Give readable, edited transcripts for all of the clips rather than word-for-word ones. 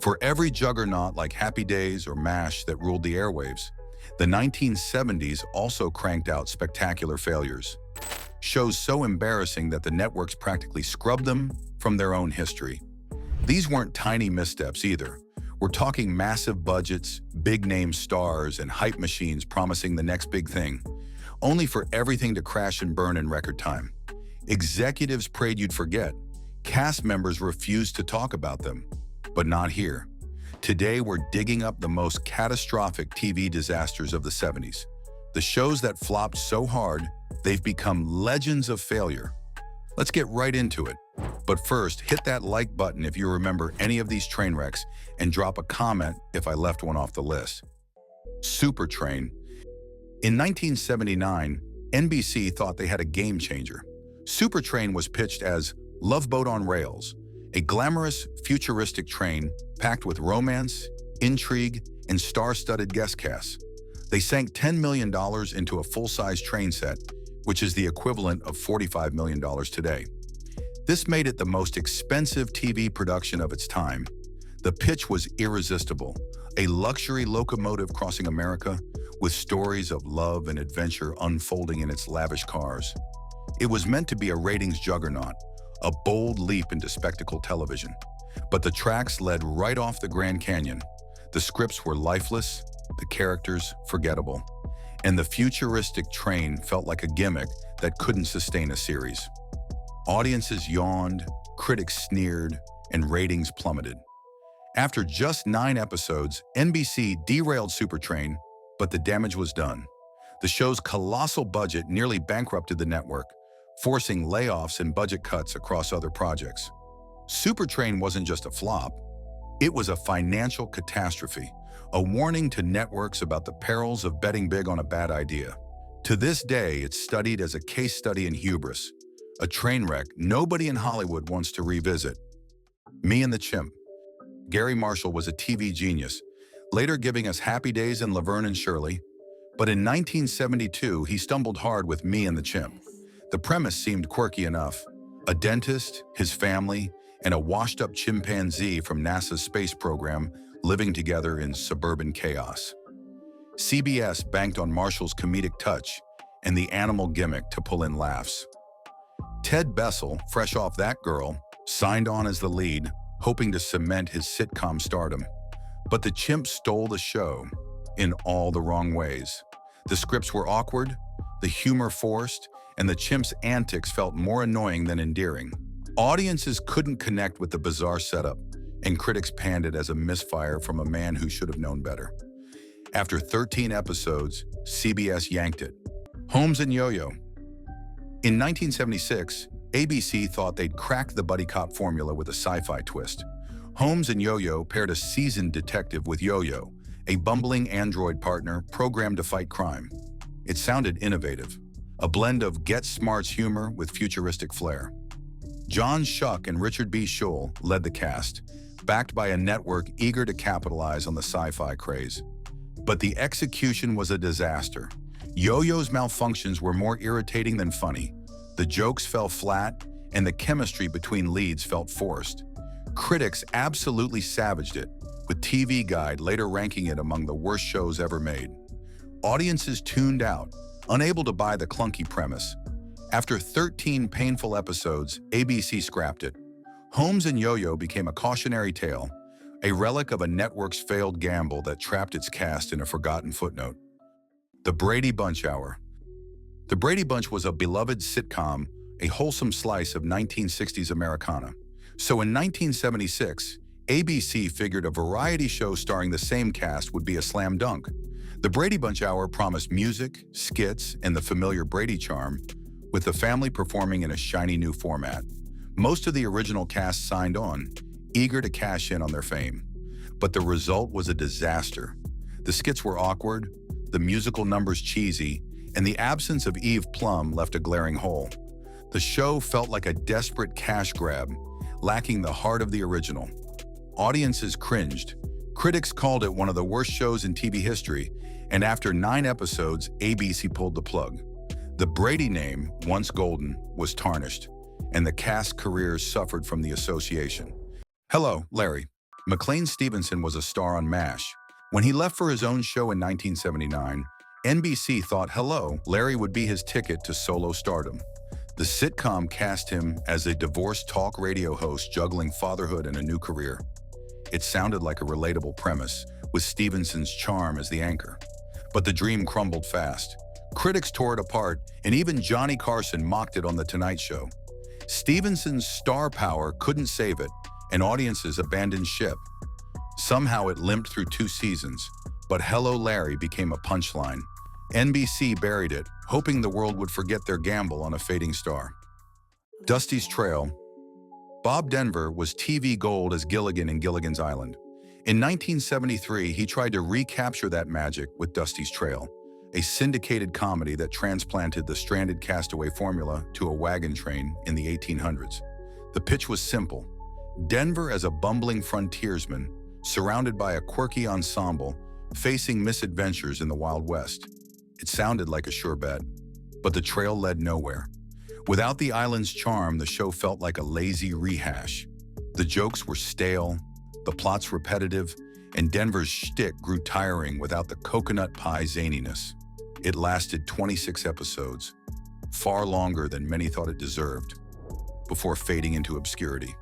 For every juggernaut like Happy Days or MASH that ruled the airwaves, the 1970s also cranked out spectacular failures. Shows so embarrassing that the networks practically scrubbed them from their own history. These weren't tiny missteps either. We're talking massive budgets, big-name stars, and hype machines promising the next big thing, only for everything to crash and burn in record time. Executives prayed you'd forget. Cast members refused to talk about them. But not here. Today, we're digging up the most catastrophic TV disasters of the 70s. The shows that flopped so hard, they've become legends of failure. Let's get right into it. But first, hit that like button if you remember any of these train wrecks and drop a comment if I left one off the list. Supertrain. In 1979, NBC thought they had a game changer. Supertrain was pitched as Love Boat on Rails, a glamorous, futuristic train packed with romance, intrigue, and star-studded guest casts. They sank $10 million into a full-size train set, which is the equivalent of $45 million today. This made it the most expensive TV production of its time. The pitch was irresistible, a luxury locomotive crossing America with stories of love and adventure unfolding in its lavish cars. It was meant to be a ratings juggernaut, a bold leap into spectacle television. But the tracks led right off the Grand Canyon. The scripts were lifeless, the characters forgettable, and the futuristic train felt like a gimmick that couldn't sustain a series. Audiences yawned, critics sneered, and ratings plummeted. After just 9 episodes, NBC derailed Supertrain, but the damage was done. The show's colossal budget nearly bankrupted the network, forcing layoffs and budget cuts across other projects. Supertrain wasn't just a flop, it was a financial catastrophe, a warning to networks about the perils of betting big on a bad idea. To this day, it's studied as a case study in hubris, a train wreck nobody in Hollywood wants to revisit. Me and the Chimp. Gary Marshall was a TV genius, later giving us Happy Days and Laverne and Shirley, but in 1972, he stumbled hard with Me and the Chimp. The premise seemed quirky enough. A dentist, his family, and a washed-up chimpanzee from NASA's space program living together in suburban chaos. CBS banked on Marshall's comedic touch and the animal gimmick to pull in laughs. Ted Bessel, fresh off That Girl, signed on as the lead, hoping to cement his sitcom stardom. But the Chimp stole the show in all the wrong ways. The scripts were awkward, the humor forced, and the Chimp's antics felt more annoying than endearing. Audiences couldn't connect with the bizarre setup, and critics panned it as a misfire from a man who should have known better. After 13 episodes, CBS yanked it. Holmes and Yo-Yo. In 1976, ABC thought they'd cracked the buddy cop formula with a sci-fi twist. Holmes and Yo-Yo paired a seasoned detective with Yo-Yo, a bumbling android partner programmed to fight crime. It sounded innovative, a blend of Get Smart's humor with futuristic flair. John Schuck and Richard B. Schull led the cast, backed by a network eager to capitalize on the sci-fi craze. But the execution was a disaster. Yo-Yo's malfunctions were more irritating than funny. The jokes fell flat, and the chemistry between leads felt forced. Critics absolutely savaged it, with TV Guide later ranking it among the worst shows ever made. Audiences tuned out, unable to buy the clunky premise. After 13 painful episodes, ABC scrapped it. Holmes and Yo-Yo became a cautionary tale, a relic of a network's failed gamble that trapped its cast in a forgotten footnote. The Brady Bunch Hour. The Brady Bunch was a beloved sitcom, a wholesome slice of 1960s Americana. So in 1976, ABC figured a variety show starring the same cast would be a slam dunk. The Brady Bunch Hour promised music, skits, and the familiar Brady charm, with the family performing in a shiny new format. Most of the original cast signed on, eager to cash in on their fame. But the result was a disaster. The skits were awkward, the musical numbers cheesy, and the absence of Eve Plum left a glaring hole. The show felt like a desperate cash grab, lacking the heart of the original. Audiences cringed. Critics called it one of the worst shows in TV history, and after 9 episodes, ABC pulled the plug. The Brady name, once golden, was tarnished, and the cast's careers suffered from the association. Hello, Larry. McLean Stevenson was a star on MASH. When he left for his own show in 1979, NBC thought Hello, Larry would be his ticket to solo stardom. The sitcom cast him as a divorced talk radio host juggling fatherhood and a new career. It sounded like a relatable premise, with Stevenson's charm as the anchor. But the dream crumbled fast. Critics tore it apart, and even Johnny Carson mocked it on The Tonight Show. Stevenson's star power couldn't save it, and audiences abandoned ship. Somehow it limped through 2 seasons, but Hello Larry became a punchline. NBC buried it, hoping the world would forget their gamble on a fading star. Dusty's Trail. Bob Denver was TV gold as Gilligan in Gilligan's Island. In 1973, he tried to recapture that magic with Dusty's Trail, a syndicated comedy that transplanted the stranded castaway formula to a wagon train in the 1800s. The pitch was simple. Denver as a bumbling frontiersman, surrounded by a quirky ensemble, facing misadventures in the Wild West. It sounded like a sure bet, but the trail led nowhere. Without the island's charm, the show felt like a lazy rehash. The jokes were stale, the plots repetitive, and Denver's shtick grew tiring without the coconut pie zaniness. It lasted 26 episodes, far longer than many thought it deserved, before fading into obscurity.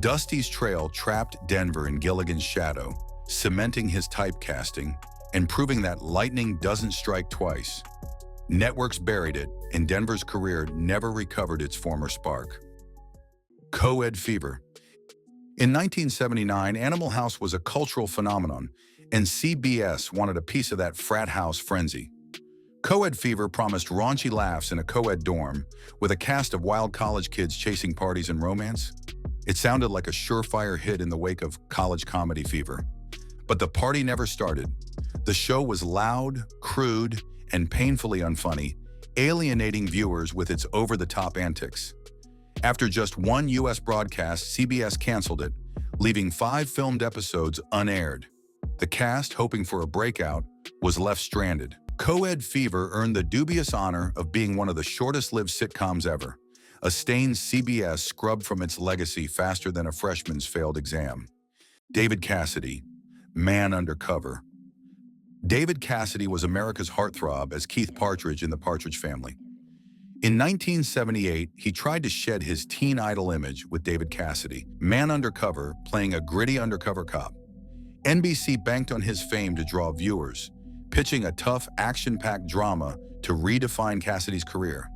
Dusty's Trail trapped Denver in Gilligan's shadow, cementing his typecasting and proving that lightning doesn't strike twice. Networks buried it, and Denver's career never recovered its former spark. Co-ed fever. In 1979, Animal House was a cultural phenomenon, and CBS wanted a piece of that frat house frenzy. Co-ed fever promised raunchy laughs in a co-ed dorm, with a cast of wild college kids chasing parties and romance. It sounded like a surefire hit in the wake of college comedy fever. But the party never started. The show was loud, crude, and painfully unfunny, alienating viewers with its over-the-top antics. After just 1 U.S. broadcast, CBS canceled it, leaving 5 filmed episodes unaired. The cast, hoping for a breakout, was left stranded. Co-ed fever earned the dubious honor of being one of the shortest-lived sitcoms ever, a stain CBS scrubbed from its legacy faster than a freshman's failed exam. David Cassidy, man undercover. David Cassidy was America's heartthrob as Keith Partridge in The Partridge Family. In 1978, he tried to shed his teen idol image with David Cassidy, man undercover, playing a gritty undercover cop. NBC banked on his fame to draw viewers, pitching a tough, action-packed drama to redefine Cassidy's career.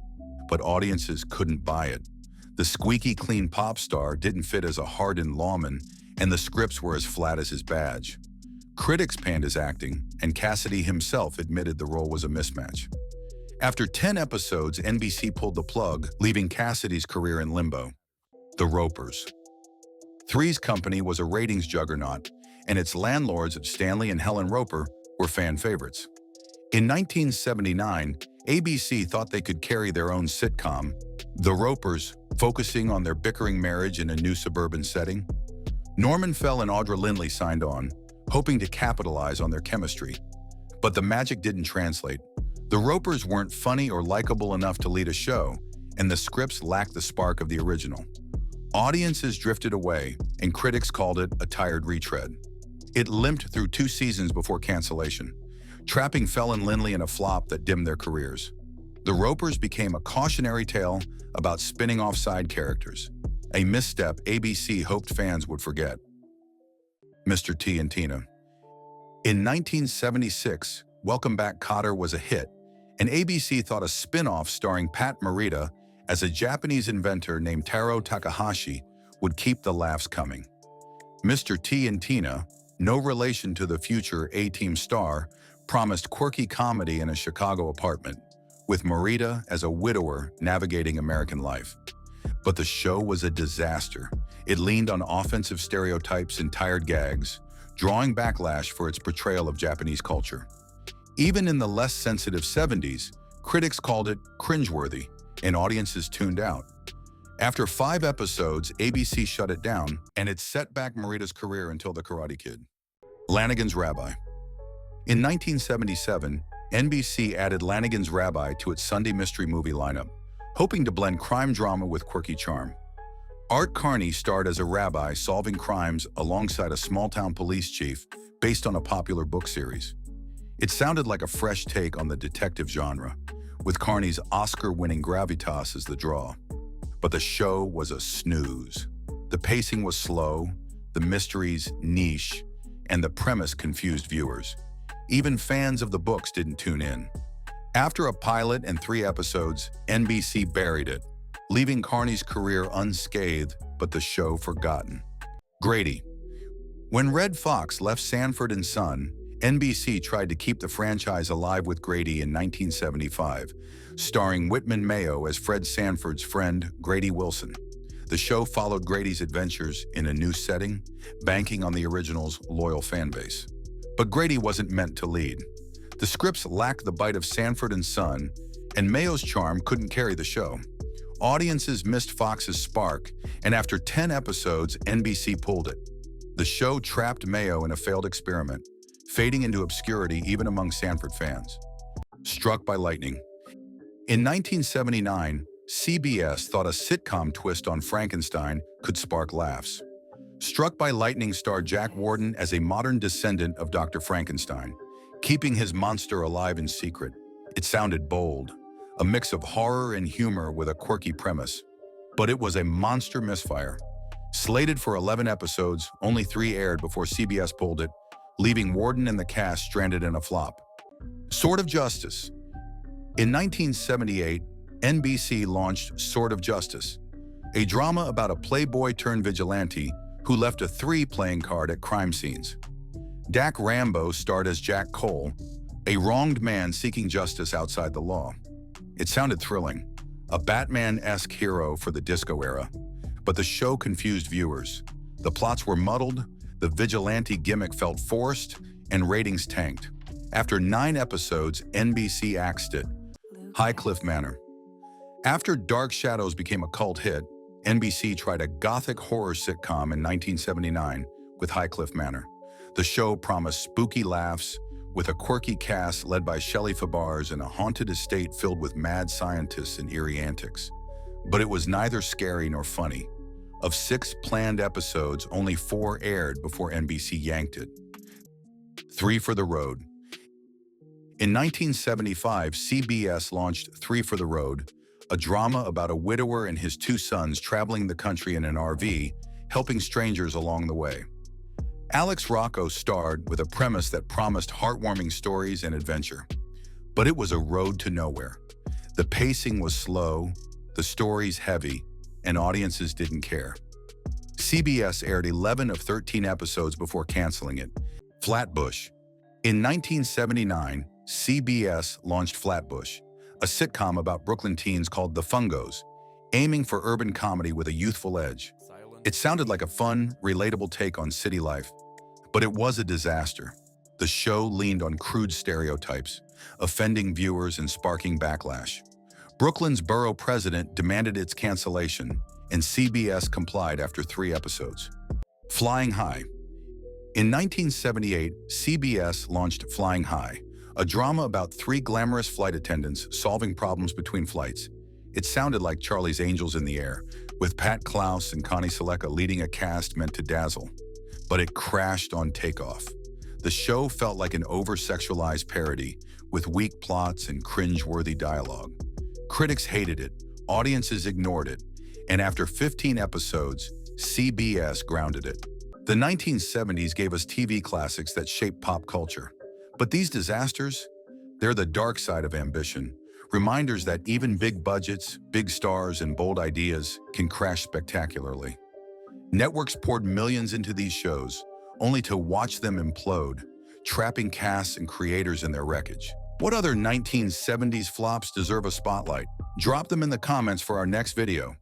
But audiences couldn't buy it. The squeaky clean pop star didn't fit as a hardened lawman, and the scripts were as flat as his badge. Critics panned his acting, and Cassidy himself admitted the role was a mismatch. After 10 episodes, NBC pulled the plug, leaving Cassidy's career in limbo. The Ropers. Three's Company was a ratings juggernaut, and its landlords of Stanley and Helen Roper were fan favorites. In 1979, ABC thought they could carry their own sitcom, The Ropers, focusing on their bickering marriage in a new suburban setting. Norman Fell and Audra Lindley signed on, hoping to capitalize on their chemistry. But the magic didn't translate. The Ropers weren't funny or likable enough to lead a show, and the scripts lacked the spark of the original. Audiences drifted away, and critics called it a tired retread. It limped through 2 seasons before cancellation, trapping Fell and Lindley in a flop that dimmed their careers. The Ropers became a cautionary tale about spinning off side characters, a misstep ABC hoped fans would forget. Mr. T and Tina. In 1976, Welcome Back, Kotter was a hit, and ABC thought a spin-off starring Pat Morita as a Japanese inventor named Taro Takahashi would keep the laughs coming. Mr. T and Tina, no relation to the future A-Team star, promised quirky comedy in a Chicago apartment, with Morita as a widower navigating American life. But the show was a disaster. It leaned on offensive stereotypes and tired gags, drawing backlash for its portrayal of Japanese culture. Even in the less sensitive 70s, critics called it cringeworthy, and audiences tuned out. After 5 episodes, ABC shut it down, and it set back Morita's career until The Karate Kid. Lanigan's Rabbi. In 1977, NBC added Lanigan's Rabbi to its Sunday mystery movie lineup, hoping to blend crime drama with quirky charm. Art Carney starred as a rabbi solving crimes alongside a small-town police chief based on a popular book series. It sounded like a fresh take on the detective genre, with Carney's Oscar-winning gravitas as the draw. But the show was a snooze. The pacing was slow, the mysteries niche, and the premise confused viewers. Even fans of the books didn't tune in. After a pilot and 3 episodes, NBC buried it, leaving Carney's career unscathed but the show forgotten. Grady. When Red Fox left Sanford and Son, NBC tried to keep the franchise alive with Grady in 1975, starring Whitman Mayo as Fred Sanford's friend, Grady Wilson. The show followed Grady's adventures in a new setting, banking on the original's loyal fan base. But Grady wasn't meant to lead. The scripts lacked the bite of Sanford and Son, and Mayo's charm couldn't carry the show. Audiences missed Fox's spark, and after 10 episodes, NBC pulled it. The show trapped Mayo in a failed experiment, fading into obscurity even among Sanford fans. Struck by lightning. In 1979, CBS thought a sitcom twist on Frankenstein could spark laughs. Struck by Lightning starred Jack Warden as a modern descendant of Dr. Frankenstein, keeping his monster alive in secret. It sounded bold, a mix of horror and humor with a quirky premise. But it was a monster misfire. Slated for 11 episodes, only 3 aired before CBS pulled it, leaving Warden and the cast stranded in a flop. Sword of Justice. In 1978, NBC launched Sword of Justice, a drama about a playboy-turned-vigilante who left a 3 playing card at crime scenes. Dak Rambo starred as Jack Cole, a wronged man seeking justice outside the law. It sounded thrilling, a Batman-esque hero for the disco era, but the show confused viewers. The plots were muddled, the vigilante gimmick felt forced, and ratings tanked. After 9 episodes, NBC axed it. Highcliffe Manor. After Dark Shadows became a cult hit, NBC tried a gothic horror sitcom in 1979 with Highcliffe Manor. The show promised spooky laughs, with a quirky cast led by Shelley Fabares and a haunted estate filled with mad scientists and eerie antics. But it was neither scary nor funny. Of 6 planned episodes, only 4 aired before NBC yanked it. 3 for the Road. In 1975, CBS launched 3 for the Road, a drama about a widower and his 2 sons traveling the country in an RV, helping strangers along the way. Alex Rocco starred with a premise that promised heartwarming stories and adventure. But it was a road to nowhere. The pacing was slow, the stories heavy, and audiences didn't care. CBS aired 11 of 13 episodes before canceling it. Flatbush. In 1979, CBS launched Flatbush, a sitcom about Brooklyn teens called The Fungos, aiming for urban comedy with a youthful edge. It sounded like a fun, relatable take on city life, but it was a disaster. The show leaned on crude stereotypes, offending viewers and sparking backlash. Brooklyn's borough president demanded its cancellation, and CBS complied after 3 episodes. Flying High. In 1978, CBS launched Flying High, a drama about 3 glamorous flight attendants solving problems between flights. It sounded like Charlie's Angels in the Air, with Pat Klaus and Connie Sellecca leading a cast meant to dazzle. But it crashed on takeoff. The show felt like an over-sexualized parody, with weak plots and cringe-worthy dialogue. Critics hated it, audiences ignored it, and after 15 episodes, CBS grounded it. The 1970s gave us TV classics that shaped pop culture. But these disasters, they're the dark side of ambition. Reminders that even big budgets, big stars, and bold ideas can crash spectacularly. Networks poured millions into these shows, only to watch them implode, trapping casts and creators in their wreckage. What other 1970s flops deserve a spotlight? Drop them in the comments for our next video.